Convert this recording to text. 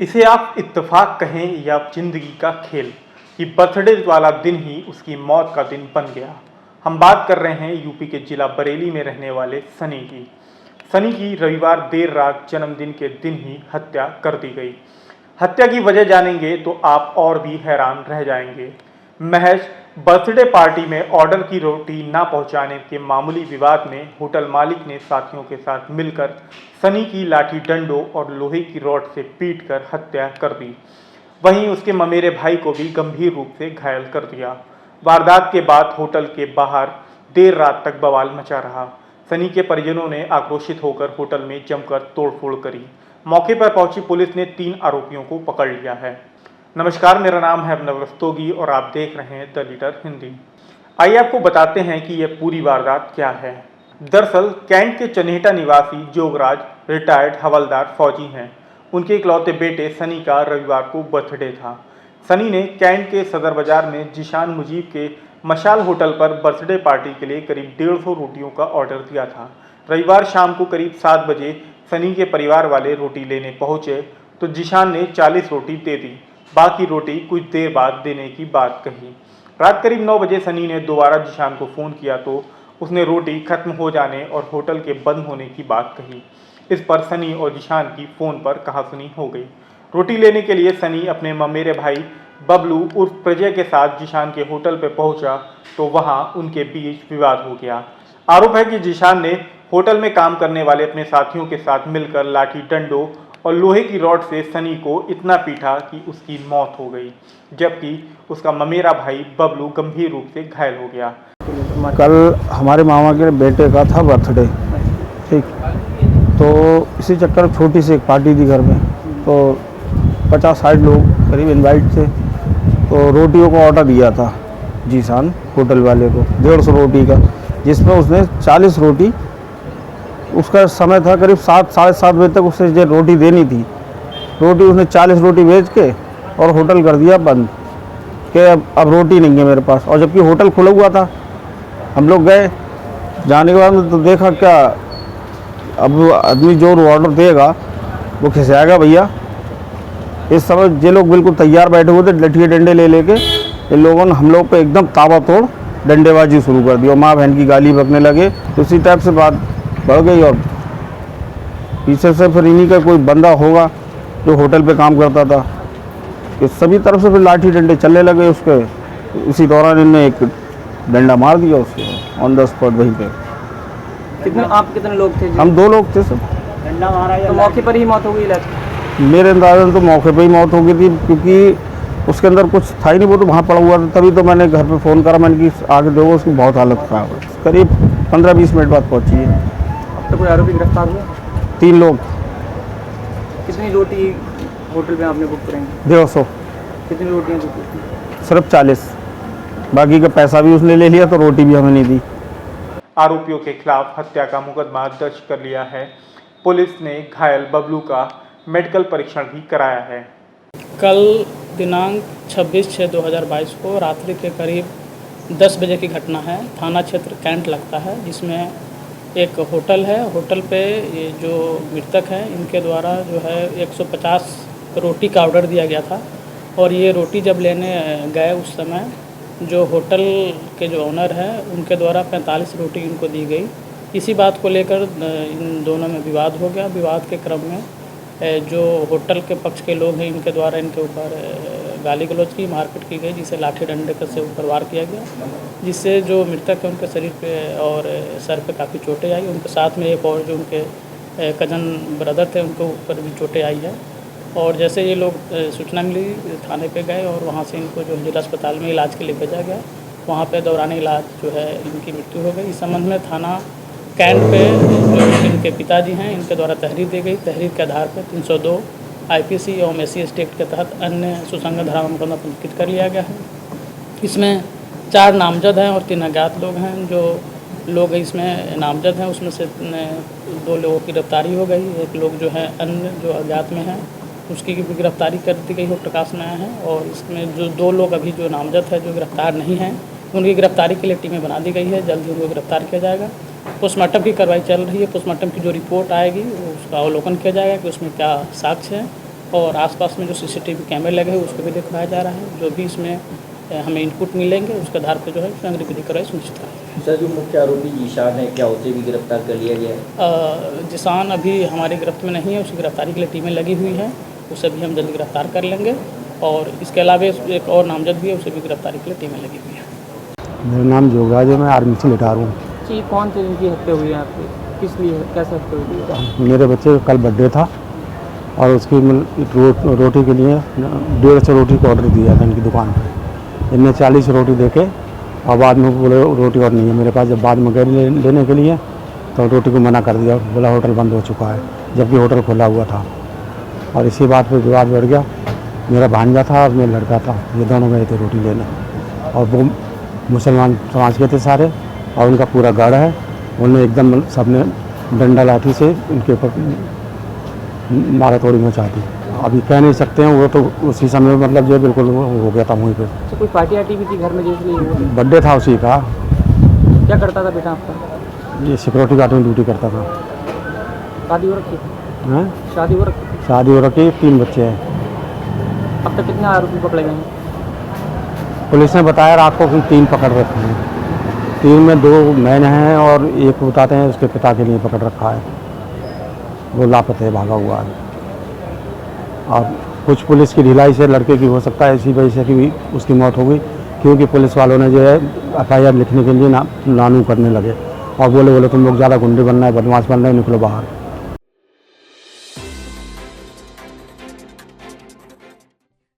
इसे आप इत्तेफाक कहें या जिंदगी का खेल कि बर्थडे वाला दिन ही उसकी मौत का दिन बन गया। हम बात कर रहे हैं यूपी के जिला बरेली में रहने वाले सनी की। सनी की रविवार देर रात जन्मदिन के दिन ही हत्या कर दी गई। हत्या की वजह जानेंगे तो आप और भी हैरान रह जाएंगे। महज बर्थडे पार्टी में ऑर्डर की रोटी ना पहुंचाने के मामूली विवाद में होटल मालिक ने साथियों के साथ मिलकर सनी की लाठी डंडों और लोहे की रॉड से पीटकर हत्या कर दी। वहीं उसके ममेरे भाई को भी गंभीर रूप से घायल कर दिया। वारदात के बाद होटल के बाहर देर रात तक बवाल मचा रहा। सनी के परिजनों ने आक्रोशित होकर होटल में जमकर तोड़फोड़ करी। मौके पर पहुंची पुलिस ने 3 आरोपियों को पकड़ लिया है। नमस्कार, मेरा नाम है अभिनव रस्तोगी और आप देख रहे हैं द लीडर हिंदी। आइए आपको बताते हैं कि यह पूरी वारदात क्या है। दरअसल कैंट के चनेटा निवासी जोगराज रिटायर्ड हवलदार फौजी हैं। उनके इकलौते बेटे सनी का रविवार को बर्थडे था। सनी ने कैंट के सदर बाजार में जिशान मुजीब के मशाल होटल पर बर्थडे पार्टी के लिए करीब 150 रोटियों का ऑर्डर दिया था। रविवार शाम को करीब 7 बजे सनी के परिवार वाले रोटी लेने पहुंचे तो जिशान ने 40 रोटी दे दी। बाकी रोटी कुछ देर बाद देने की बात कही। रात करीब 9 बजे सनी ने दोबारा जिशान को फ़ोन किया तो उसने रोटी खत्म हो जाने और होटल के बंद होने की बात कही। इस पर सनी और जिशान की फ़ोन पर कहासुनी हो गई। रोटी लेने के लिए सनी अपने ममेरे भाई बबलू उर्फ प्रजय के साथ जिशान के होटल पर पहुंचा तो वहां उनके बीच विवाद हो गया। आरोप है कि जिशान ने होटल में काम करने वाले अपने साथियों के साथ मिलकर लाठी डंडों और लोहे की रॉड से सनी को इतना पीटा कि उसकी मौत हो गई, जबकि उसका ममेरा भाई बबलू गंभीर रूप से घायल हो गया। कल हमारे मामा के बेटे का था बर्थडे, ठीक, तो इसी चक्कर छोटी सी एक पार्टी थी घर में, तो 50-60 लोग करीब इनवाइट थे। तो रोटियों का ऑर्डर दिया था जीशान होटल वाले को 150 रोटी का, जिसमें उसने 40 रोटी, उसका समय था करीब 7-7:30 बजे तक उसे जो रोटी देनी थी, रोटी उसने 40 रोटी बेच के और होटल कर दिया बंद कि अब रोटी नहीं है मेरे पास। और जबकि होटल खुला हुआ था। हम लोग गए, जाने के बाद तो देखा क्या, अब आदमी जो ऑर्डर देगा वो खिसियाएगा भैया। इस समय ये लोग बिल्कुल तैयार बैठे हुए थे, लठिए डंडे ले लेके। इन लोगों ने हम लोग पे एकदम ताबड़तोड़ डंडेबाजी शुरू कर दी और माँ बहन की गाली बकने लगे। तो इसी टाइप से बात बढ़ गई और पीछे से फिर इन्हीं का कोई बंदा होगा जो होटल पे काम करता था, कि सभी तरफ से फिर लाठी डंडे चलने लगे उसके। उसी दौरान इन्होंने एक डंडा मार दिया उसको ऑन द स्पॉट वहीं पे। आप कितने लोग थे? हम 2 लोग थे सब। डंडा मारा तो मौके पर ही मौत हो गई? मेरे अंदाज़न तो मौके पे ही मौत हो गई थी, क्योंकि उसके अंदर कुछ था ही नहीं, वो तो वहाँ पड़ा हुआ था। तभी तो मैंने घर पे फ़ोन करा, मैंने कि आगे देखो उसकी बहुत हालत ख़राब है। करीब 15-20 मिनट बाद पहुँची है। अब तो कोई आरोपी गिरफ्तार हुआ? 3 लोग। कितनी रोटी होटल में आपने बुक करेंगे? 150। कितनी रोटियाँ बुक की? सिर्फ 40। बाकी का पैसा भी उसने ले लिया तो रोटी भी हमें नहीं दी। आरोपियों के खिलाफ हत्या का मुकदमा दर्ज कर लिया है। पुलिस ने घायल बबलू का मेडिकल परीक्षण भी कराया है। कल दिनांक 26/6/2022 को रात्रि के करीब 10 बजे की घटना है। थाना क्षेत्र कैंट लगता है, जिसमें एक होटल है। होटल पे ये जो मृतक हैं इनके द्वारा जो है 150 रोटी का ऑर्डर दिया गया था और ये रोटी जब लेने गए उस समय जो होटल के जो ओनर हैं उनके द्वारा 45 रोटी इनको दी गई। इसी बात को लेकर इन दोनों में विवाद हो गया। विवाद के क्रम में जो होटल के पक्ष के लोग हैं इनके द्वारा इनके ऊपर गाली गलौज की, मारपीट की गई, जिसे लाठी डंडे से ऊपर वार किया गया, जिससे जो मृतक है उनके शरीर पे और सर पे काफ़ी चोटें आई। उनके साथ में एक और जो उनके कज़न ब्रदर थे उनके ऊपर भी चोटें आई है। और जैसे ये लोग सूचना मिली, थाने पे गए और वहाँ से इनको जो जिला अस्पताल में इलाज के लिए भेजा गया। वहाँ पे दौरान इलाज जो है इनकी मृत्यु हो गई। इस संबंध में थाना कैंट पे जो इनके पिताजी हैं इनके द्वारा तहरीर दी गई। तहरीर के आधार पर 302 IPC एवं SC एक्ट के तहत अन्य सुसंगत धारा में मुकदमा पंजीकृत कर लिया गया है। इसमें 4 नामजद हैं और 3 अज्ञात लोग हैं। जो लोग इसमें नामजद हैं उसमें से 2 लोगों की गिरफ्तारी हो गई। एक लोग जो है अन्य जो अज्ञात में हैं उसकी भी गिरफ्तारी कर दी गई हो, प्रकाश में आया है। और इसमें जो 2 लोग अभी जो नामजद है जो गिरफ्तार नहीं हैं उनकी गिरफ्तारी के लिए टीमें बना दी गई है। जल्द ही उनको गिरफ्तार किया जाएगा। पोस्टमार्टम की कार्रवाई चल रही है। पोस्टमार्टम की जो रिपोर्ट आएगी उसका अवलोकन किया जाएगा कि उसमें क्या साक्ष्य है और आसपास में जो सीसीटीवी कैमरे लगे हैं उसको भी दिखवाया जा रहा है। जो भी इसमें हमें इनपुट मिलेंगे उसके आधार पर जो है उसमें अग्रिम विधि कार्रवाई सुनिश्चित करेंगे। सर, जो मुख्य आरोपी जीशान है, क्या उसे भी गिरफ्तार कर लिया गया है? जिसान अभी हमारी गिरफ्त में नहीं है, उसकी गिरफ्तारी के लिए टीमें लगी हुई हैं, उसे भी हम जल्द गिरफ्तार कर लेंगे। और इसके अलावा एक और नामजद भी है, उसे भी गिरफ्तारी के लिए टीमें लगी हुई हैं। मेरा नाम जोगराज है, मैं आर्मी से रिटायर हूँ। जी, कौन से दिन की हत्या हुई है आपकी? किस लिए, कैसे हत्या हुई है? मेरे बच्चे का कल बर्थडे था और उसकी रोटी के लिए 150 रोटी का ऑर्डर दिया था इनकी दुकान पर। इनने 40 रोटी देके और बाद में बोले रोटी और नहीं है मेरे पास। जब बाद में गए लेने के लिए तो रोटी को मना कर दिया, बोला होटल बंद हो चुका है, जबकि होटल खुला हुआ था। और इसी बात पर विवाद बढ़ गया। मेरा भांजा था और मेरा लड़का था, ये दोनों गए थे रोटी लेने और वो मुसलमान समाज के थे सारे और उनका पूरा गढ़ है। उन्होंने एकदम सबने डंडा लाठी से उनके ऊपर मारा तोड़ी मचा दी। अभी कह नहीं सकते हैं, वो तो उसी समय मतलब जो बिल्कुल वो हो गया था वहीं पे। तो कोई पार्टी आर्टी भी थी घर में जैसे? बर्थडे था उसी का। क्या करता था बेटा आपका? ये सिक्योरिटी गार्ड में ड्यूटी करता था। शादी हो रखी? हैं? शादी हो रखी? शादी हो रखी, 3 बच्चे हैं। अब तक कितने आरोपी पकड़े गए हैं? पुलिस ने बताया रात को कि 3 पकड़ रखे हैं। 3 में 2 मैन हैं और एक बताते हैं उसके पिता के लिए पकड़ रखा है, वो लापता है, भागा हुआ है। और कुछ पुलिस की ढिलाई से लड़के की हो सकता है इसी वजह से कि उसकी मौत हो गई, क्योंकि पुलिस वालों ने जो है FIR लिखने के लिए नानू करने लगे और बोले तुम लोग ज़्यादा गुंडे बनना है, बदमाश बनना है, निकलो बाहर।